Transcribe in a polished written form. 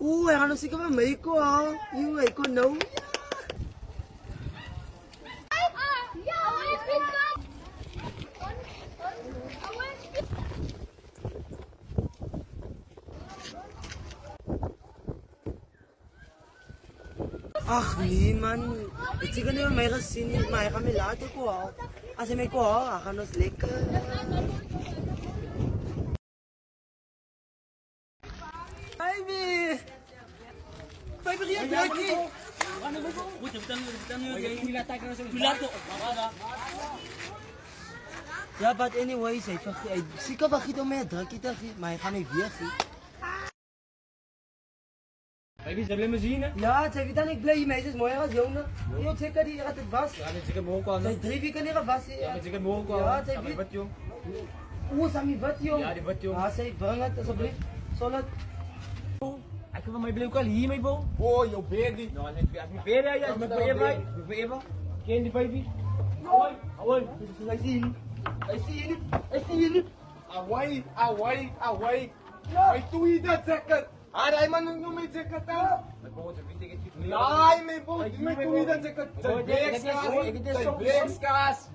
Oeh, hij gaat nog zeker van mij komen. Joe, ik kon nou. Ach nee man, ik zie niet mij gezien, maar hij gaat me later komen. Als hij mij komt, hij gaat ons lekker. Baby! Baby, riyak lagi! Ja, but anyways, hij zeker vergeet om mij druk te geven, maar hij gaat niet weer geven. Baby, ze hebben limousine? Ja, ze weet dan ik blij, meisjes mooi als jongen. Je moet zeker die gaat het was. Ja, met zeker mogelijk wel. Zij 3 weken niet was. Ja, met zeker mogelijk wel. Ja, zij Samen weet. wat jong. Oeh, Sammy, wat jong? Ja, die wat jong. Ja, zij breng het alsjeblieft. Zal het? Ik heb van mij blij ook al hier mee, bro. Oh, jouw baby. Nou, net als mijn beer, ja. Ik ben voor even. Voor even. Ken die baby? Hoi. Hoi. Hij ziet. Hij ziet. Hij ziet. Away. Ay, doe je dat zeker? Aray man nung may zeker ta? Met bro, ze vindt ik het niet. Ay, may boot. May doe je dat zeker? Zijn blekskas.